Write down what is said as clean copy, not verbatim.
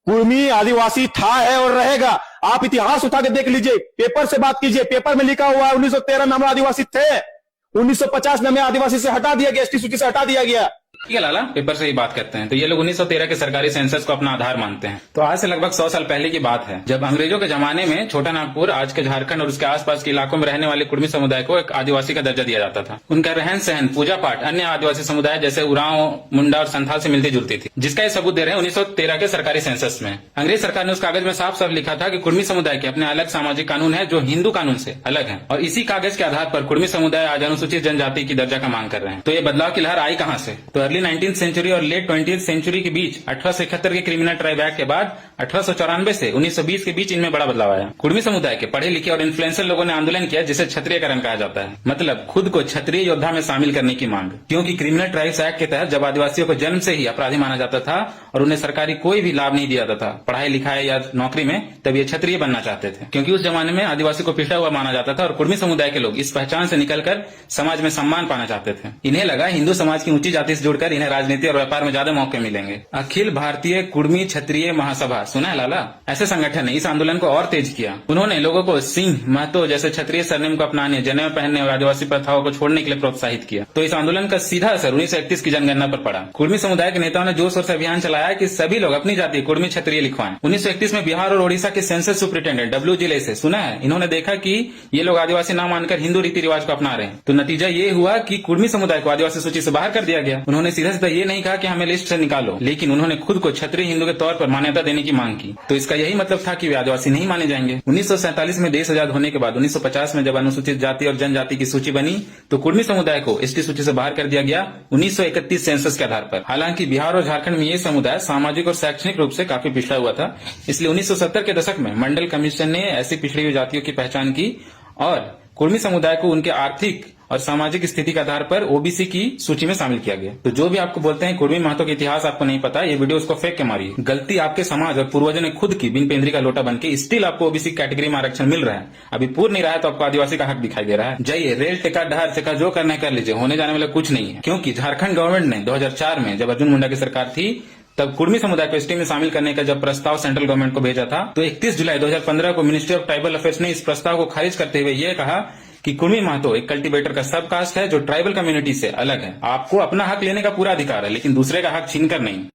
कुर्मी आदिवासी था, है और रहेगा। आप इतिहास उठा के देख लीजिए, पेपर से बात कीजिए, पेपर में लिखा हुआ है 1913 में हम आदिवासी थे, 1950 में हमें आदिवासी से हटा दिया गया, एसटी सूची से हटा दिया गया। ठीक है लाला, पेपर से ही बात करते हैं। तो ये लोग 1913 के सरकारी सेंसस को अपना आधार मानते हैं। तो आज से लगभग 100 साल पहले की बात है, जब अंग्रेजों के जमाने में छोटा नागपुर, आज के झारखंड और उसके आसपास के इलाकों में रहने वाले कुर्मी समुदाय को एक आदिवासी का दर्जा दिया जाता था। उनका रहन सहन, पूजा पाठ अन्य आदिवासी समुदाय जैसे उरांव, मुंडा और संथाल से मिलती जुलती थी, जिसका ये सबूत दे रहे हैं 1913 के सरकारी सेंसस में। अंग्रेज सरकार ने उस कागज में साफ साफ लिखा था कि कुर्मी समुदाय के अपने अलग सामाजिक कानून है जो हिंदू कानून से अलग है, और इसी कागज के आधार पर कुर्मी समुदाय आज अनुसूचित जनजाति की दर्जा का मांग कर रहे हैं। तो ये बदलाव की लहर आई कहां से? तो अर्ली 19th सेंचुरी और लेट 20th सेंचुरी के बीच 1871 के क्रिमिनल ट्राइब एक्ट के बाद 1894 से 1920 के बीच इनमें बड़ा बदलाव आया। कुर्मी समुदाय के पढ़े लिखे और इन्फ्लुएंसर लोगों ने आंदोलन किया, जिसे क्षत्रियकरण कहा जाता है, मतलब खुद को क्षत्रिय योद्धा में शामिल करने की मांग। क्योंकि क्रिमिनल ट्राइब्स एक्ट के तहत जब आदिवासियों को जन्म से ही अपराधी माना जाता था और उन्हें सरकारी कोई भी लाभ नहीं दिया जाता था पढ़ाई लिखाई या नौकरी में, तब ये क्षत्रिय बनना चाहते थे। क्योंकि उस जमाने में आदिवासी को पिछड़ा हुआ माना जाता था और कुर्मी समुदाय के लोग इस पहचान से निकलकर समाज में सम्मान पाना चाहते थे। इन्हें लगा हिंदू समाज की ऊंची जाति से जुड़कर इन्हें राजनीति और व्यापार में ज्यादा मौके मिलेंगे। अखिल भारतीय कुर्मी क्षत्रिय महासभा, सुना है लाला? ऐसे संगठन ने इस आंदोलन को और तेज किया। उन्होंने लोगों को सिंह, महतो जैसे क्षत्रिय सरनेम को अपनाने, जनेऊ पहनने और आदिवासी प्रथाओं को छोड़ने के लिए प्रोत्साहित किया। तो इस आंदोलन का सीधा असर 1931 की जनगणना पर पड़ा। कुर्मी समुदाय के नेताओं ने जोर शोर से अभियान चलाया कि सभी लोग अपनी जाति कुर्मी क्षत्रिय लिखवाएं। 1931 में बिहार और ओडिशा के सेंसस सुपरिटेंडेंट डब्ल्यू जिले से, सुना है, इन्होंने देखा कि ये लोग आदिवासी नाम मानकर हिंदू रीति रिवाज को अपना रहे हैं। तो नतीजा ये हुआ कि कुर्मी समुदाय को आदिवासी सूची से बाहर कर दिया गया। उन्होंने सीधा सीधा ये नहीं कहा कि हमें लिस्ट से निकालो, लेकिन उन्होंने खुद को क्षत्रिय हिंदू के तौर पर मान्यता देने की मांग की। तो इसका यही मतलब था कि वे आदिवासी नहीं माने जाएंगे। 1947 में देश आजाद होने के बाद 1950 में जब अनुसूचित जाति और जनजाति की सूची बनी, तो कुर्मी समुदाय को एसटी सूची से बाहर कर दिया गया 1931 सेंसस के आधार पर। हालांकि बिहार और झारखंड में ये समुदाय सामाजिक और शैक्षणिक रूप से काफी पिछड़ा हुआ था, इसलिए 1970 के दशक में मंडल कमीशन ने ऐसी पिछड़ी हुई जातियों की पहचान की और कुर्मी समुदाय को उनके आर्थिक और सामाजिक स्थिति के आधार पर ओबीसी की सूची में शामिल किया गया। तो जो भी आपको बोलते हैं कुर्मी महतो का इतिहास आपको नहीं पता, ये वीडियो उसको फेंक के मारिए। गलती आपके समाज और पूर्वजों ने खुद की, बिन पेंद्री का लोटा बन के स्टिल आपको ओबीसी कैटेगरी में आरक्षण मिल रहा है। अभी पूर्ण नहीं रहा है तो आपको आदिवासी का हक दिखाई दे रहा है। जाइए रेल टिका डहर टिका जो करना है कर लीजिए, होने जाने वाला कुछ नहीं है। क्योंकि झारखंड गवर्नमेंट ने 2004 में जब अर्जुन मुंडा की सरकार थी, तब कुर्मी समुदाय को एसटी में शामिल करने का जब प्रस्ताव सेंट्रल गवर्नमेंट को भेजा था, तो 31 जुलाई 2015 को मिनिस्ट्री ऑफ ट्राइबल अफेयर्स ने इस प्रस्ताव को खारिज करते हुए यह कहा कि कुर्मी महतो एक कल्टीवेटर का सब कास्ट है जो ट्राइबल कम्युनिटी से अलग है। आपको अपना हक लेने का पूरा अधिकार है, लेकिन दूसरे का हक छीनकर नहीं।